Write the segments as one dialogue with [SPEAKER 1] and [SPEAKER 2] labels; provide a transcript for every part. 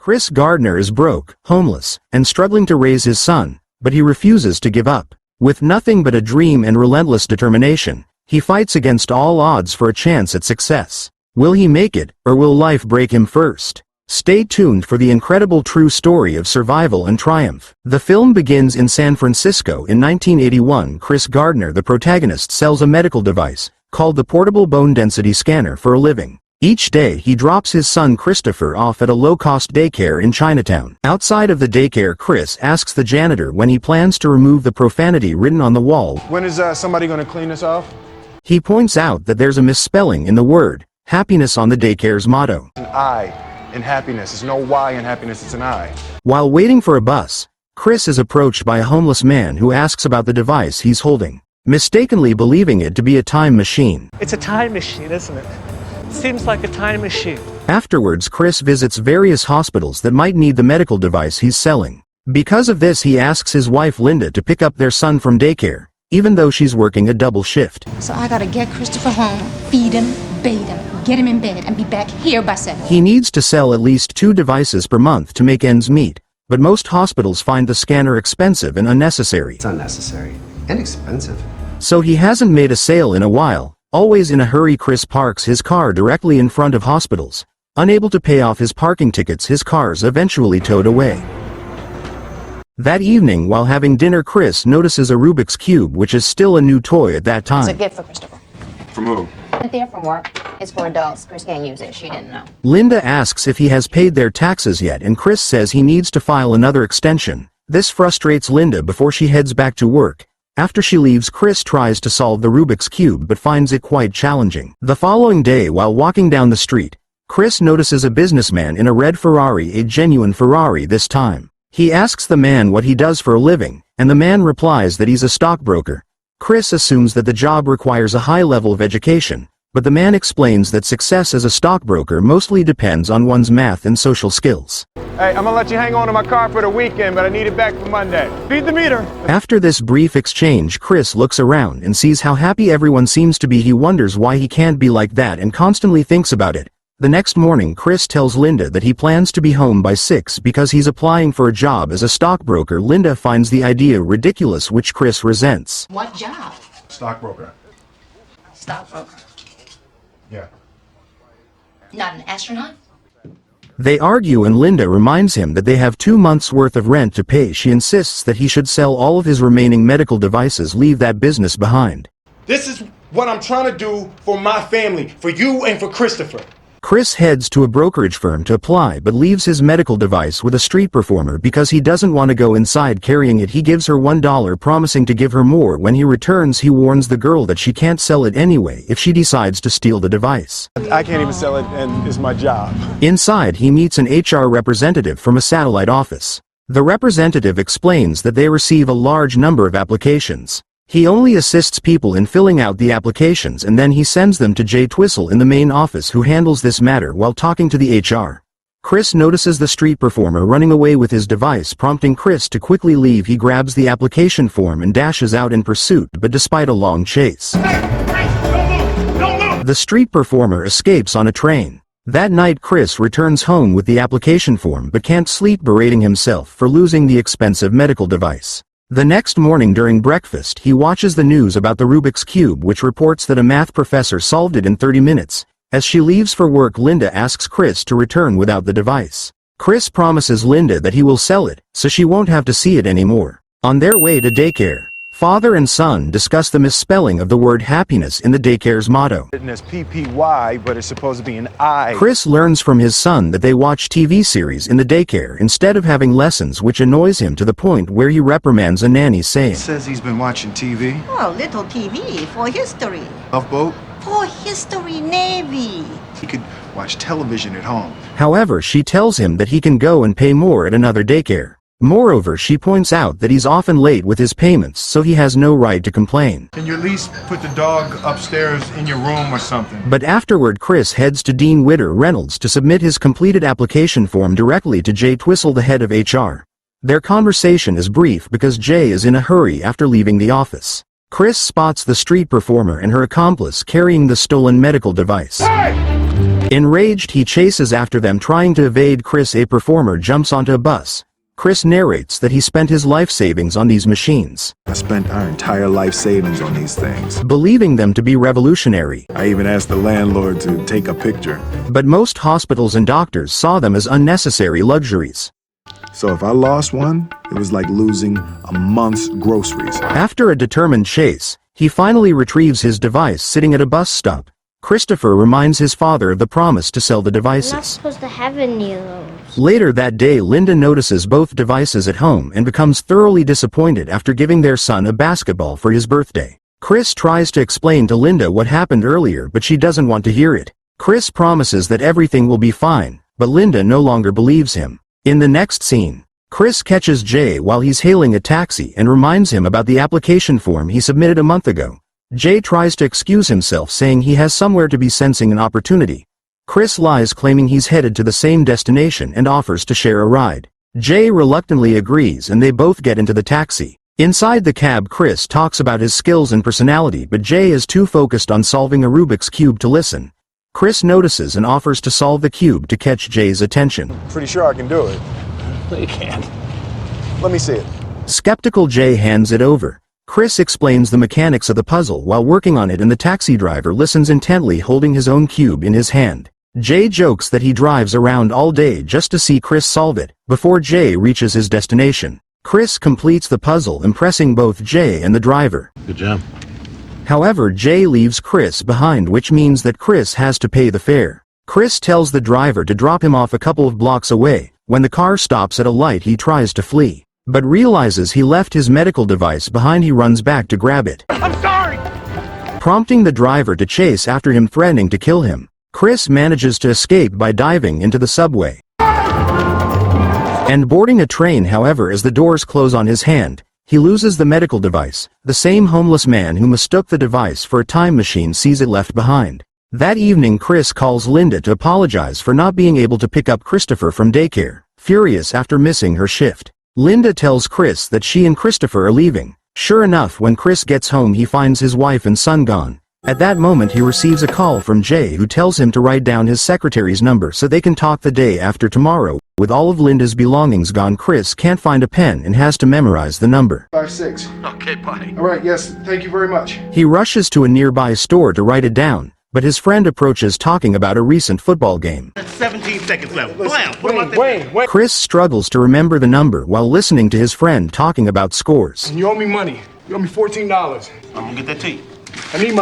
[SPEAKER 1] Chris Gardner is broke, homeless, and struggling to raise his son, but he refuses to give up. With nothing but a dream and relentless determination, he fights against all odds for a chance at success. Will he make it, or will life break him first? Stay tuned for the incredible true story of survival and triumph. The film begins in San Francisco in 1981. Chris Gardner, the protagonist, sells a medical device, called the Portable Bone Density Scanner, for a living. Each day he drops his son Christopher off at a low-cost daycare in Chinatown. Outside of the daycare, Chris asks the janitor when he plans to remove the profanity written on the wall.
[SPEAKER 2] When is somebody going to clean this off?
[SPEAKER 1] He points out that there's a misspelling in the word happiness on the daycare's motto.
[SPEAKER 2] An I in happiness. There's no Y in happiness, it's an I.
[SPEAKER 1] While waiting for a bus, Chris is approached by a homeless man who asks about the device he's holding, mistakenly believing it to be a time machine.
[SPEAKER 3] It's a time machine, isn't it? Seems like a time machine.
[SPEAKER 1] Afterwards, Chris visits various hospitals that might need the medical device he's selling. Because of this, he asks his wife Linda to pick up their son from daycare, even though she's working a double shift.
[SPEAKER 4] So I gotta get Christopher home, feed him, bathe him, get him in bed, and be back here by 7.
[SPEAKER 1] He needs to sell at least 2 devices per month to make ends meet, but most hospitals find the scanner expensive and unnecessary.
[SPEAKER 5] It's unnecessary and expensive.
[SPEAKER 1] So he hasn't made a sale in a while. Always in a hurry, Chris parks his car directly in front of hospitals. Unable to pay off his parking tickets, his car's eventually towed away. That evening, while having dinner, Chris notices a Rubik's Cube, which is still a new toy at that time.
[SPEAKER 6] It's a gift for Christopher.
[SPEAKER 2] From who?
[SPEAKER 6] There from work. It's for adults. Chris can't use it. She didn't know.
[SPEAKER 1] Linda asks if he has paid their taxes yet, and Chris says he needs to file another extension. This frustrates Linda before she heads back to work. After she leaves, Chris tries to solve the Rubik's Cube but finds it quite challenging. The following day, while walking down the street, Chris notices a businessman in a red Ferrari, a genuine Ferrari this time. He asks the man what he does for a living, and the man replies that he's a stockbroker. Chris assumes that the job requires a high level of education, but the man explains that success as a stockbroker mostly depends on one's math and social skills.
[SPEAKER 2] Hey, I'm gonna let you hang on to my car for the weekend, but I need it back for Monday. Feed the meter.
[SPEAKER 1] After this brief exchange, Chris looks around and sees how happy everyone seems to be. He wonders why he can't be like that and constantly thinks about it. The next morning, Chris tells Linda that he plans to be home by 6 because he's applying for a job as a stockbroker. Linda finds the idea ridiculous, which Chris resents.
[SPEAKER 6] What job?
[SPEAKER 2] Stockbroker.
[SPEAKER 6] Stockbroker.
[SPEAKER 2] Yeah.
[SPEAKER 6] Not an astronaut?
[SPEAKER 1] They argue and Linda reminds him that they have 2 months' worth of rent to pay. She insists that he should sell all of his remaining medical devices, leave that business behind.
[SPEAKER 2] This is what I'm trying to do for my family, for you and for Christopher.
[SPEAKER 1] Chris heads to a brokerage firm to apply but leaves his medical device with a street performer because he doesn't want to go inside carrying it. He gives her $1, promising to give her more. When he returns, he warns the girl that she can't sell it anyway if she decides to steal the device.
[SPEAKER 2] I can't even sell it, and it's my job.
[SPEAKER 1] Inside, he meets an HR representative from a satellite office. The representative explains that they receive a large number of applications. He only assists people in filling out the applications, and then he sends them to Twistle in the main office, who handles this matter. While talking to the HR, Chris notices the street performer running away with his device, prompting Chris to quickly leave. He grabs the application form and dashes out in pursuit, but despite a long chase, the street performer escapes on a train. That night, Chris returns home with the application form but can't sleep, berating himself for losing the expensive medical device. The next morning during breakfast, he watches the news about the Rubik's Cube, which reports that a math professor solved it in 30 minutes. As she leaves for work, Linda asks Chris to return without the device. Chris promises Linda that he will sell it, so she won't have to see it anymore. On their way to daycare, father and son discuss the misspelling of the word happiness in the daycare's motto.
[SPEAKER 2] Written as PPY, but it's supposed to be an I.
[SPEAKER 1] Chris learns from his son that they watch TV series in the daycare instead of having lessons, which annoys him to the point where he reprimands a nanny, saying,
[SPEAKER 7] Says he's been watching TV.
[SPEAKER 8] Oh, little TV for history.
[SPEAKER 7] Love boat?
[SPEAKER 8] For history, Navy.
[SPEAKER 7] He could watch television at home.
[SPEAKER 1] However, she tells him that he can go and pay more at another daycare. Moreover, she points out that he's often late with his payments, so he has no right to complain.
[SPEAKER 2] Can you at least put the dog upstairs in your room or something?
[SPEAKER 1] But afterward, Chris heads to Dean Witter Reynolds to submit his completed application form directly to Twistle, the head of HR. Their conversation is brief because Jay is in a hurry after leaving the office. Chris spots the street performer and her accomplice carrying the stolen medical device.
[SPEAKER 2] Hey!
[SPEAKER 1] Enraged, he chases after them, trying to evade Chris. A performer jumps onto a bus. Chris narrates that he spent his life savings on these machines.
[SPEAKER 7] I spent our entire life savings on these things.
[SPEAKER 1] Believing them to be revolutionary.
[SPEAKER 7] I even asked the landlord to take a picture.
[SPEAKER 1] But most hospitals and doctors saw them as unnecessary luxuries.
[SPEAKER 7] So if I lost one, it was like losing a month's groceries.
[SPEAKER 1] After a determined chase, he finally retrieves his device sitting at a bus stop. Christopher reminds his father of the promise to sell the
[SPEAKER 9] I'm not
[SPEAKER 1] devices.
[SPEAKER 9] supposed to have any of those.
[SPEAKER 1] Later that day, Linda notices both devices at home and becomes thoroughly disappointed after giving their son a basketball for his birthday. Chris tries to explain to Linda what happened earlier, but she doesn't want to hear it. Chris promises that everything will be fine, but Linda no longer believes him. In the next scene, Chris catches Jay while he's hailing a taxi and reminds him about the application form he submitted a month ago. Jay tries to excuse himself, saying he has somewhere to be, sensing an opportunity. Chris lies, claiming he's headed to the same destination, and offers to share a ride. Jay reluctantly agrees and they both get into the taxi. Inside the cab, Chris talks about his skills and personality, but Jay is too focused on solving a Rubik's Cube to listen. Chris notices and offers to solve the cube to catch Jay's attention.
[SPEAKER 7] Pretty sure I can do it.
[SPEAKER 3] No, you can't.
[SPEAKER 7] Let me see it.
[SPEAKER 1] Skeptical Jay hands it over. Chris explains the mechanics of the puzzle while working on it, and the taxi driver listens intently, holding his own cube in his hand. Jay jokes that he drives around all day just to see Chris solve it, before Jay reaches his destination. Chris completes the puzzle, impressing both Jay and the driver.
[SPEAKER 10] Good job.
[SPEAKER 1] However, Jay leaves Chris behind, which means that Chris has to pay the fare. Chris tells the driver to drop him off a couple of blocks away. When the car stops at a light, he tries to flee, but realizes he left his medical device behind. He runs back to grab it,
[SPEAKER 3] I'm sorry!
[SPEAKER 1] prompting the driver to chase after him, threatening to kill him. Chris manages to escape by diving into the subway and boarding a train. However, as the doors close on his hand, he loses the medical device. The same homeless man who mistook the device for a time machine sees it left behind. That evening, Chris calls Linda to apologize for not being able to pick up Christopher from daycare, furious after missing her shift. Linda tells Chris that she and Christopher are leaving. Sure enough, when Chris gets home, he finds his wife and son gone. At that moment, he receives a call from Jay, who tells him to write down his secretary's number so they can talk the day after tomorrow. With all of Linda's belongings gone, Chris can't find a pen and has to memorize the number.
[SPEAKER 7] 56.
[SPEAKER 10] Okay, buddy.
[SPEAKER 7] All right, yes, thank you very much.
[SPEAKER 1] He rushes to a nearby store to write it down, but his friend approaches, talking about a recent football game.
[SPEAKER 10] 17 seconds left. Blam!
[SPEAKER 2] Wayne,
[SPEAKER 1] Chris struggles to remember the number while listening to his friend talking about scores.
[SPEAKER 2] you owe me money. You owe me $14.
[SPEAKER 10] I'm gonna get that to you.
[SPEAKER 2] I need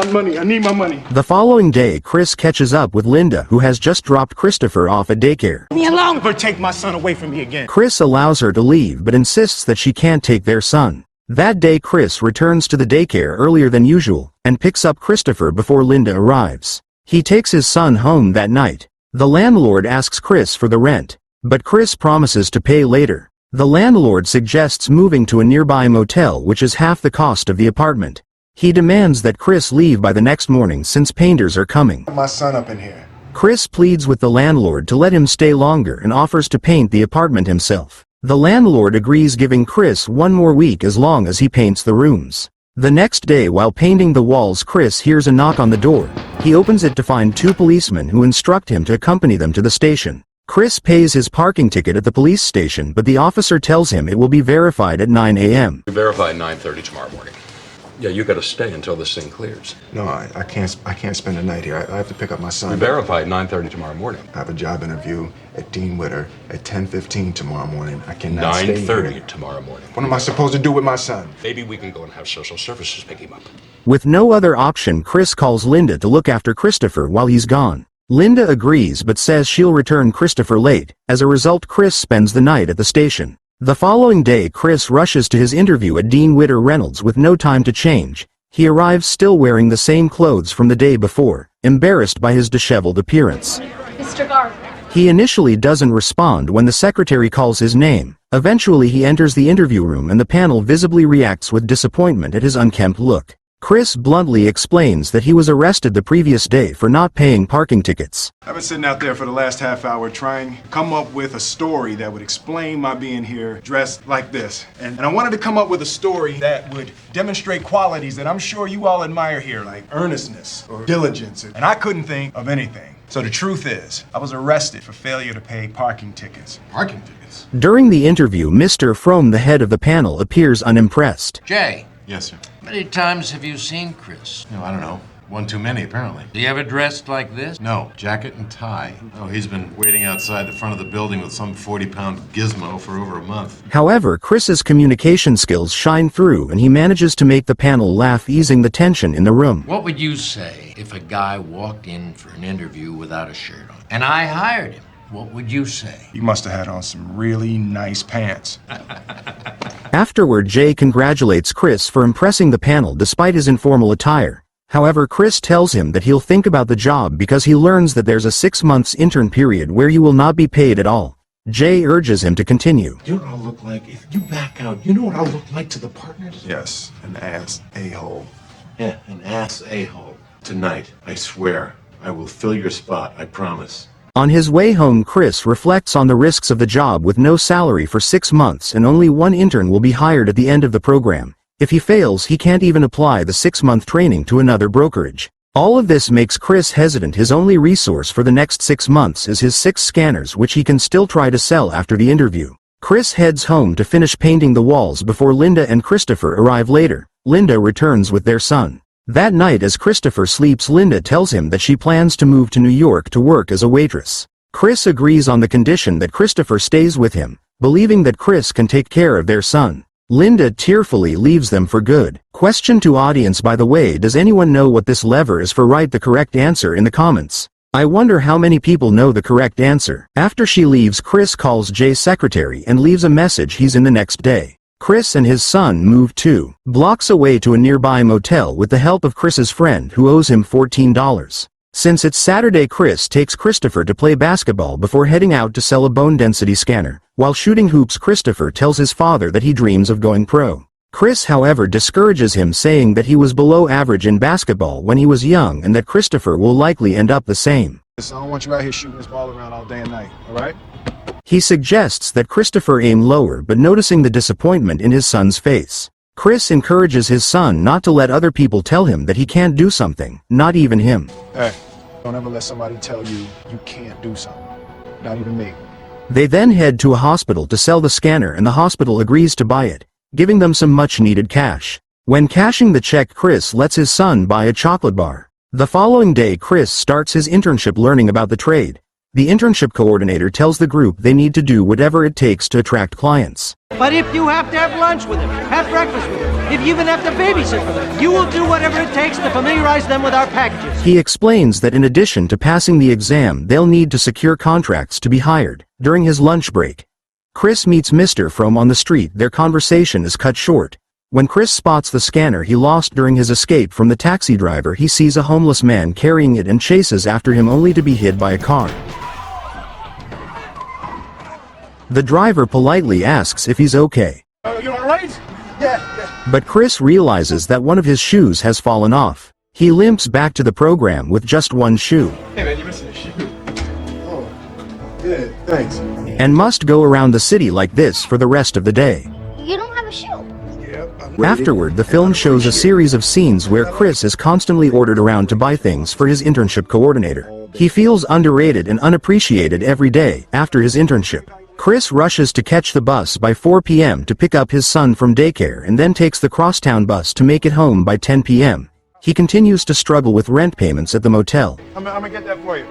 [SPEAKER 2] my money.
[SPEAKER 1] The following day, Chris catches up with Linda, who has just dropped Christopher off at daycare.
[SPEAKER 2] Leave me alone. Never take my son away from me again.
[SPEAKER 1] Chris allows her to leave but insists that she can't take their son. That day, Chris returns to the daycare earlier than usual and picks up Christopher before Linda arrives. He takes his son home that night. The landlord asks Chris for the rent, but Chris promises to pay later. The landlord suggests moving to a nearby motel, which is half the cost of the apartment. He demands that Chris leave by the next morning since painters are coming.
[SPEAKER 7] My son up in here.
[SPEAKER 1] Chris pleads with the landlord to let him stay longer and offers to paint the apartment himself. The landlord agrees, giving Chris 1 more week as long as he paints the rooms. The next day, while painting the walls, Chris hears a knock on the door. He opens it to find 2 policemen who instruct him to accompany them to the station. Chris pays his parking ticket at the police station, but the officer tells him it will be verified at 9 a.m.
[SPEAKER 11] Verify at 9:30 tomorrow morning. Yeah, you gotta stay until this thing clears.
[SPEAKER 7] No, I can't spend the night here. I have to pick up my son.
[SPEAKER 11] We verify at 9:30 tomorrow morning.
[SPEAKER 7] I have a job interview at Dean Witter at 10:15 tomorrow morning. I cannot stay
[SPEAKER 11] 9:30
[SPEAKER 7] here.
[SPEAKER 11] tomorrow morning.
[SPEAKER 7] What am I supposed to do with my son?
[SPEAKER 11] Maybe we can go and have social services pick him up.
[SPEAKER 1] With no other option, Chris calls Linda to look after Christopher while he's gone. Linda agrees but says she'll return Christopher late. As a result, Chris spends the night at the station. The following day, Chris rushes to his interview at Dean Witter Reynolds with no time to change. He arrives still wearing the same clothes from the day before, embarrassed by his disheveled appearance.
[SPEAKER 4] Mr. Gardner.
[SPEAKER 1] He initially doesn't respond when the secretary calls his name. Eventually, he enters the interview room and the panel visibly reacts with disappointment at his unkempt look. Chris bluntly explains that he was arrested the previous day for not paying parking tickets.
[SPEAKER 7] I've been sitting out there for the last half hour trying to come up with a story that would explain my being here dressed like this. And I wanted to come up with a story that would demonstrate qualities that I'm sure you all admire here, like earnestness or diligence. And I couldn't think of anything. So the truth is, I was arrested for failure to pay parking tickets.
[SPEAKER 5] Parking tickets?
[SPEAKER 1] During the interview, Mr. Frohm, the head of the panel, appears unimpressed.
[SPEAKER 12] Jay.
[SPEAKER 5] Yes, sir.
[SPEAKER 12] How many times have you seen Chris?
[SPEAKER 5] No, I don't know. One too many, apparently.
[SPEAKER 12] Is he ever dressed like this?
[SPEAKER 5] No, jacket and tie. Oh, he's been waiting outside the front of the building with some 40-pound gizmo for over a month.
[SPEAKER 1] However, Chris's communication skills shine through and he manages to make the panel laugh, easing the tension in the room.
[SPEAKER 12] What would you say if a guy walked in for an interview without a shirt on? And I hired him. What would you say?
[SPEAKER 7] You must have had on some really nice pants.
[SPEAKER 1] Afterward, Jay congratulates Chris for impressing the panel despite his informal attire. However, Chris tells him that he'll think about the job because he learns that there's a 6 months intern period where you will not be paid at all. Jay urges him to continue.
[SPEAKER 13] You know what I'll look like if you back out? You know what I'll look like to the partners?
[SPEAKER 7] Yes, an ass a-hole.
[SPEAKER 13] Yeah, an ass a-hole. Tonight, I swear, I will fill your spot, I promise.
[SPEAKER 1] On his way home, Chris reflects on the risks of the job with no salary for 6 months and only one intern will be hired at the end of the program. If he fails, he can't even apply the 6-month training to another brokerage. All of this makes Chris hesitant. His only resource for the next 6 months is his 6 scanners, which he can still try to sell after the interview. Chris heads home to finish painting the walls before Linda and Christopher arrive later. Linda returns with their son. That night, as Christopher sleeps, Linda tells him that she plans to move to New York to work as a waitress. Chris agrees on the condition that Christopher stays with him, believing that Chris can take care of their son. Linda tearfully leaves them for good. Question to audience: by the way, does anyone know what this lever is for? Write the correct answer in the comments. I wonder how many people know the correct answer. After she leaves, Chris calls Jay's secretary and leaves a message he's in the next day. Chris and his son move 2 blocks away to a nearby motel with the help of Chris's friend who owes him $14. Since it's Saturday, Chris takes Christopher to play basketball before heading out to sell a bone density scanner. While shooting hoops, Christopher tells his father that he dreams of going pro. Chris, however, discourages him, saying that he was below average in basketball when he was young and that Christopher will likely end up the same.
[SPEAKER 7] I don't want you out here shooting this ball around all day and night, all right?
[SPEAKER 1] He suggests that Christopher aim lower, but noticing the disappointment in his son's face, Chris encourages his son not to let other people tell him that he can't do something, not even him.
[SPEAKER 7] Hey, don't ever let somebody tell you you can't do something. Not even me.
[SPEAKER 1] They then head to a hospital to sell the scanner and the hospital agrees to buy it, giving them some much-needed cash. When cashing the check, Chris lets his son buy a chocolate bar. The following day, Chris starts his internship learning about the trade. The internship coordinator tells the group they need to do whatever it takes to attract clients.
[SPEAKER 14] But if you have to have lunch with them, have breakfast with them, if you even have to babysit for them, you will do whatever it takes to familiarize them with our packages.
[SPEAKER 1] He explains that in addition to passing the exam, they'll need to secure contracts to be hired. During his lunch break, Chris meets Mr. Frohm on the street. Their conversation is cut short. When Chris spots the scanner he lost during his escape from the taxi driver, he sees a homeless man carrying it and chases after him, only to be hit by a car. The driver politely asks if he's okay.
[SPEAKER 7] You all right? Yeah.
[SPEAKER 1] But Chris realizes that one of his shoes has fallen off. He limps back to the program with just one shoe.
[SPEAKER 7] Hey man, you're missing a shoe. Oh, yeah, thanks.
[SPEAKER 1] And must go around the city like this for the rest of the day.
[SPEAKER 6] You don't have a shoe.
[SPEAKER 1] Afterward, the film shows a series of scenes where Chris is constantly ordered around to buy things for his internship coordinator. He feels underrated and unappreciated every day after his internship. Chris rushes to catch the bus by 4 p.m. to pick up his son from daycare and then takes the crosstown bus to make it home by 10 p.m. He continues to struggle with rent payments at the motel.
[SPEAKER 7] I'm gonna get that for you.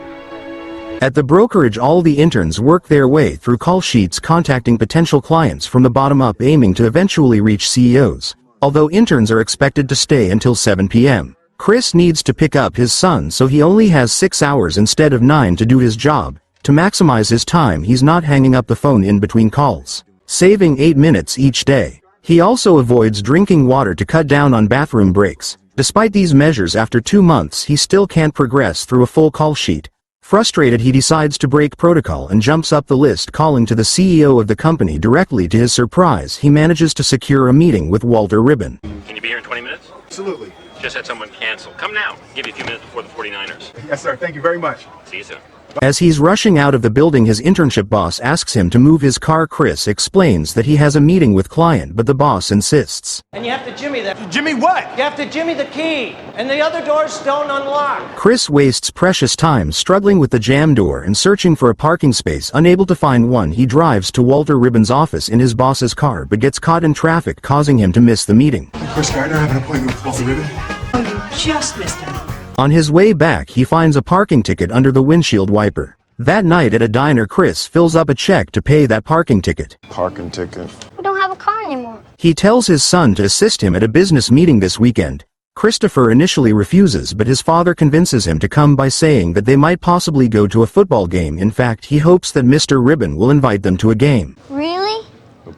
[SPEAKER 1] At the brokerage, all the interns work their way through call sheets, contacting potential clients from the bottom up, aiming to eventually reach CEOs. Although interns are expected to stay until 7 p.m. Chris needs to pick up his son, so he only has 6 hours instead of 9 to do his job. To maximize his time, he's not hanging up the phone in between calls, saving 8 minutes each day. He also avoids drinking water to cut down on bathroom breaks. Despite these measures, after 2 months he still can't progress through a full call sheet. Frustrated, he decides to break protocol and jumps up the list, calling to the CEO of the company directly. To his surprise, he manages to secure a meeting with Walter Ribbon.
[SPEAKER 10] Can you be here in 20 minutes?
[SPEAKER 7] Absolutely.
[SPEAKER 10] Just had someone cancel. Come now. Give you a few minutes before the 49ers.
[SPEAKER 7] Yes, sir. Thank you very much.
[SPEAKER 10] See you soon.
[SPEAKER 1] As he's rushing out of the building, his internship boss asks him to move his car. Chris explains that he has a meeting with client, but the boss insists.
[SPEAKER 14] And you have to jimmy that.
[SPEAKER 2] Jimmy what?
[SPEAKER 14] You have to jimmy the key, and the other doors don't unlock.
[SPEAKER 1] Chris wastes precious time struggling with the jam door and searching for a parking space. Unable to find one, he drives to Walter Ribbon's office in his boss's car, but gets caught in traffic, causing him to miss the meeting.
[SPEAKER 7] Chris Gardner, I have an appointment with Walter Ribbon.
[SPEAKER 8] Oh, you just missed him.
[SPEAKER 1] On his way back, he finds a parking ticket under the windshield wiper. That night at a diner, Chris fills up a check to pay that parking ticket.
[SPEAKER 7] Parking ticket.
[SPEAKER 9] We don't have a car anymore.
[SPEAKER 1] He tells his son to assist him at a business meeting this weekend. Christopher initially refuses, but his father convinces him to come by saying that they might possibly go to a football game. In fact, he hopes that Mr. Ribbon will invite them to a game.
[SPEAKER 9] Really?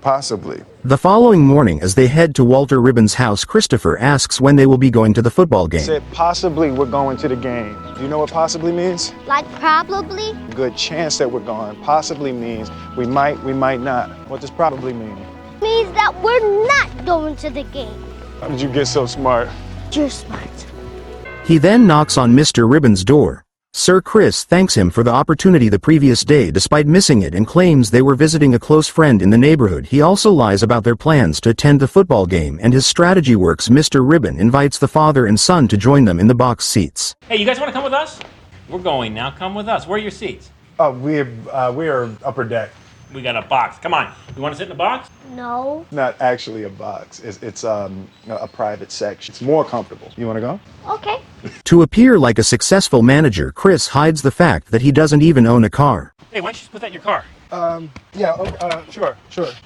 [SPEAKER 7] Possibly.
[SPEAKER 1] The following morning, as they head to Walter Ribbon's house, Christopher asks when they will be going to the football game.
[SPEAKER 7] Said possibly we're going to the game. Do you know what possibly means?
[SPEAKER 9] Like probably?
[SPEAKER 7] Good chance that we're going. Possibly means we might not. What does probably mean?
[SPEAKER 9] Means that we're not going to the game.
[SPEAKER 7] How did you get so smart?
[SPEAKER 9] You're smart.
[SPEAKER 1] He then knocks on Mr. Ribbon's door. Sir Chris thanks him for the opportunity the previous day despite missing it and claims they were visiting a close friend in the neighborhood. He also lies about their plans to attend the football game, and his strategy works. Mr. Ribbon invites the father and son to join them in the box seats.
[SPEAKER 15] Hey, you guys want to come with us? We're going now. Come with us. Where are your seats?
[SPEAKER 7] Oh, we're upper deck.
[SPEAKER 15] We got a box. Come on. You want to sit in the box?
[SPEAKER 9] No.
[SPEAKER 7] Not actually a box. It's a private section. It's more comfortable. You want to go?
[SPEAKER 9] Okay.
[SPEAKER 1] To appear like a successful manager, Chris hides the fact that he doesn't even own a car.
[SPEAKER 15] Hey, why don't you just put that in your car?
[SPEAKER 7] Sure.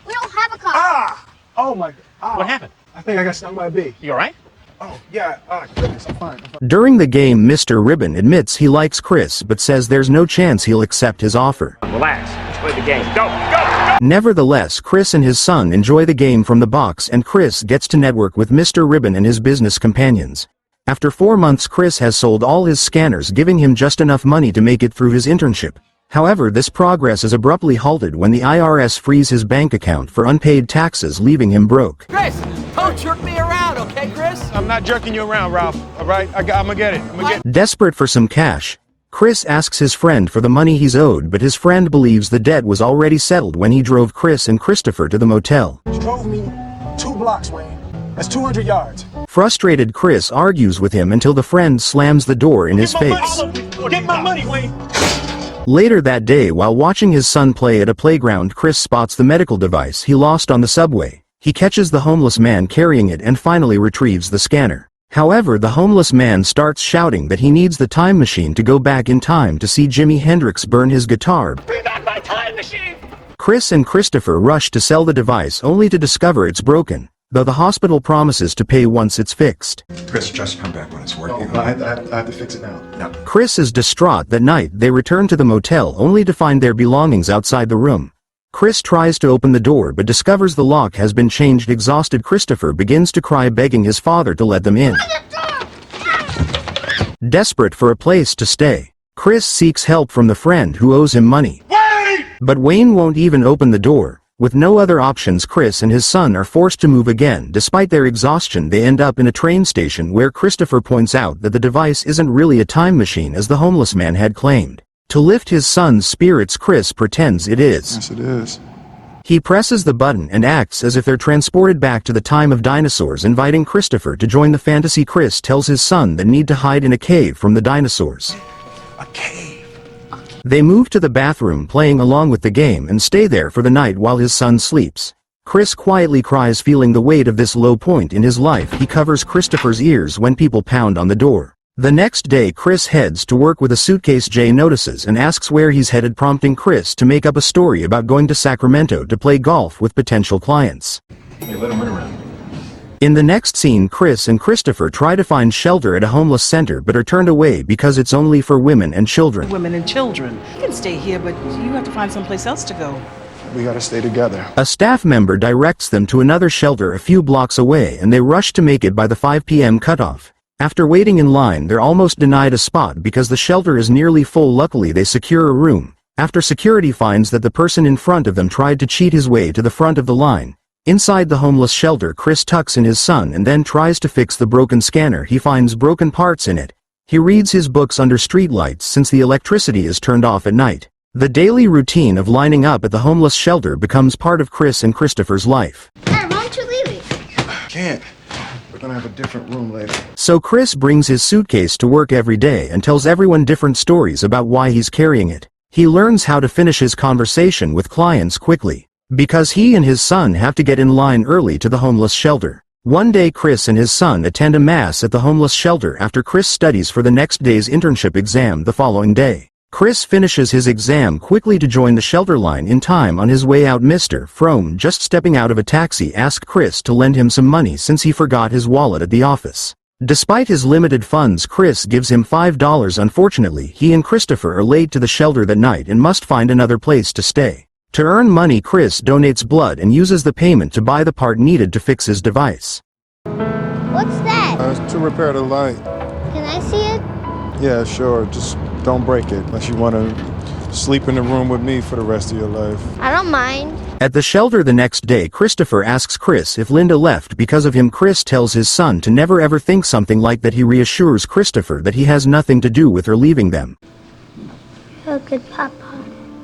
[SPEAKER 9] We don't have a car.
[SPEAKER 7] Ah! Oh my God.
[SPEAKER 15] What happened?
[SPEAKER 7] I think I got stung by a bee.
[SPEAKER 15] You all right?
[SPEAKER 7] Oh, yeah. Goodness, I'm fine.
[SPEAKER 1] During the game, Mr. Ribbon admits he likes Chris, but says there's no chance he'll accept his offer.
[SPEAKER 15] Relax. Let's play the game. Go, go!
[SPEAKER 1] Nevertheless, Chris and his son enjoy the game from the box, and Chris gets to network with Mr. Ribbon and his business companions. After 4 months, Chris has sold all his scanners, giving him just enough money to make it through his internship. However, this progress is abruptly halted when the IRS frees his bank account for unpaid taxes, leaving him broke.
[SPEAKER 14] Chris, don't jerk me around, okay, Chris?
[SPEAKER 2] I'm not jerking you around, Ralph. All right? I'm gonna get it.
[SPEAKER 1] Desperate for some cash, Chris asks his friend for the money he's owed, but his friend believes the debt was already settled when he drove Chris and Christopher to the motel.
[SPEAKER 7] You drove me 2 blocks, Wayne. That's 200 yards.
[SPEAKER 1] Frustrated, Chris argues with him until the friend slams the door in his face.
[SPEAKER 2] Get my money, Wayne.
[SPEAKER 1] Later that day, while watching his son play at a playground, Chris spots the medical device he lost on the subway. He catches the homeless man carrying it and finally retrieves the scanner. However, the homeless man starts shouting that he needs the time machine to go back in time to see Jimi Hendrix burn his guitar.
[SPEAKER 15] Bring back my time machine!
[SPEAKER 1] Chris and Christopher rush to sell the device only to discover it's broken, though the hospital promises to pay once it's fixed.
[SPEAKER 13] Chris, just come back when it's working.
[SPEAKER 7] I have to fix it now.
[SPEAKER 13] No.
[SPEAKER 1] Chris is distraught. That night, they return to the motel only to find their belongings outside the room. Chris tries to open the door but discovers the lock has been changed. Exhausted, Christopher begins to cry, begging his father to let them in. Desperate for a place to stay, Chris seeks help from the friend who owes him money. But Wayne won't even open the door. With no other options, Chris and his son are forced to move again. Despite their exhaustion, they end up in a train station where Christopher points out that the device isn't really a time machine as the homeless man had claimed. To lift his son's spirits, Chris pretends it is.
[SPEAKER 7] Yes, it is.
[SPEAKER 1] He presses the button and acts as if they're transported back to the time of dinosaurs, inviting Christopher to join the fantasy. Chris tells his son they need to hide in a cave from the dinosaurs.
[SPEAKER 7] A cave.
[SPEAKER 1] They move to the bathroom, playing along with the game, and stay there for the night while his son sleeps. Chris quietly cries, feeling the weight of this low point in his life. He covers Christopher's ears when people pound on the door. The next day, Chris heads to work with a suitcase. Jay notices and asks where he's headed, prompting Chris to make up a story about going to Sacramento to play golf with potential clients.
[SPEAKER 13] Hey, let him run around.
[SPEAKER 1] In the next scene, Chris and Christopher try to find shelter at a homeless center but are turned away because it's only for women and children.
[SPEAKER 16] Women and children. You can stay here, but you have to find someplace else to go.
[SPEAKER 7] We gotta stay together.
[SPEAKER 1] A staff member directs them to another shelter a few blocks away, and they rush to make it by the 5 p.m. cutoff. After waiting in line, they're almost denied a spot because the shelter is nearly full. Luckily, they secure a room. After security finds that the person in front of them tried to cheat his way to the front of the line. Inside the homeless shelter, Chris tucks in his son and then tries to fix the broken scanner. He finds broken parts in it. He reads his books under streetlights since the electricity is turned off at night. The daily routine of lining up at the homeless shelter becomes part of Chris and Christopher's life.
[SPEAKER 9] Dad, why don't you leave it?
[SPEAKER 7] Can't. We're gonna have a different room later.
[SPEAKER 1] So Chris brings his suitcase to work every day and tells everyone different stories about why he's carrying it. He learns how to finish his conversation with clients quickly, because he and his son have to get in line early to the homeless shelter. One day Chris and his son attend a mass at the homeless shelter after Chris studies for the next day's internship exam the following day. Chris finishes his exam quickly to join the shelter line in time. On his way out, Mr. Frohm, just stepping out of a taxi, asks Chris to lend him some money since he forgot his wallet at the office. Despite his limited funds, Chris gives him $5. Unfortunately, he and Christopher are late to the shelter that night and must find another place to stay. To earn money, Chris donates blood and uses the payment to buy the part needed to fix his device.
[SPEAKER 9] What's that?
[SPEAKER 17] It's to repair the light.
[SPEAKER 9] Can I see it?
[SPEAKER 17] Yeah, sure. Just don't break it unless you want to sleep in the room with me for the rest of your life.
[SPEAKER 9] I don't mind.
[SPEAKER 1] At the shelter the next day, Christopher asks Chris if Linda left because of him. Chris tells his son to never ever think something like that. He reassures Christopher that he has nothing to do with her leaving them.
[SPEAKER 9] You're a good papa.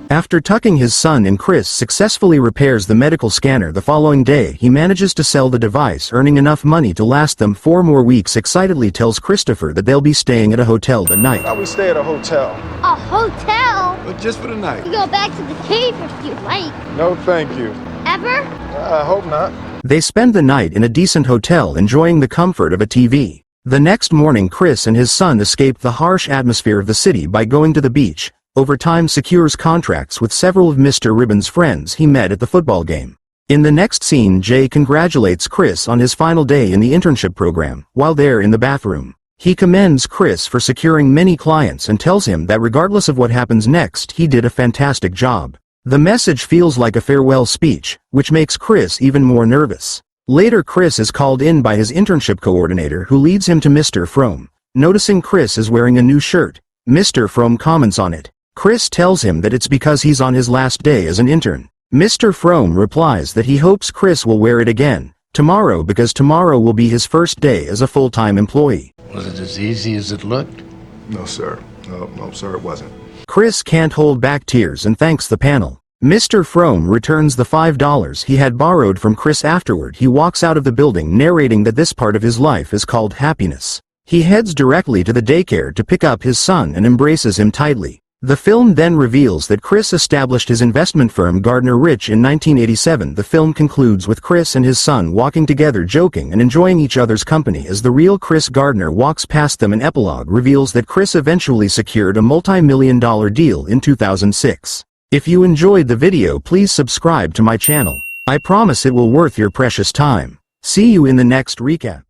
[SPEAKER 1] After tucking his son in, Chris successfully repairs the medical scanner. The following day, he manages to sell the device, earning enough money to last them 4 more weeks. Excitedly tells Christopher that they'll be staying at a hotel that night.
[SPEAKER 17] Now we stay at a hotel.
[SPEAKER 9] A hotel?
[SPEAKER 17] But just for the night.
[SPEAKER 9] You go back to the cave if you like.
[SPEAKER 17] No, thank you.
[SPEAKER 9] Ever?
[SPEAKER 17] I hope not.
[SPEAKER 1] They spend the night in a decent hotel, enjoying the comfort of a TV. The next morning, Chris and his son escape the harsh atmosphere of the city by going to the beach. Over time, secures contracts with several of Mr. Ribbon's friends he met at the football game. In the next scene, Jay congratulates Chris on his final day in the internship program. While they're in the bathroom, he commends Chris for securing many clients and tells him that regardless of what happens next, he did a fantastic job. The message feels like a farewell speech, which makes Chris even more nervous. Later, Chris is called in by his internship coordinator, who leads him to Mr. Frohm. Noticing Chris is wearing a new shirt, Mr. Frohm comments on it. Chris tells him that it's because he's on his last day as an intern. Mr. Frohm replies that he hopes Chris will wear it again tomorrow because tomorrow will be his first day as a full-time employee.
[SPEAKER 12] Was it as easy as it looked?
[SPEAKER 17] No, sir. No, sir, it wasn't.
[SPEAKER 1] Chris can't hold back tears and thanks the panel. Mr. Frohm returns the $5 he had borrowed from Chris. Afterward, he walks out of the building, narrating that this part of his life is called happiness. He heads directly to the daycare to pick up his son and embraces him tightly. The film then reveals that Chris established his investment firm Gardner Rich in 1987. The film concludes with Chris and his son walking together, joking and enjoying each other's company as the real Chris Gardner walks past them. An epilogue reveals that Chris eventually secured a multi-million-dollar deal in 2006. If you enjoyed the video, please subscribe to my channel. I promise it will worth your precious time. See you in the next recap.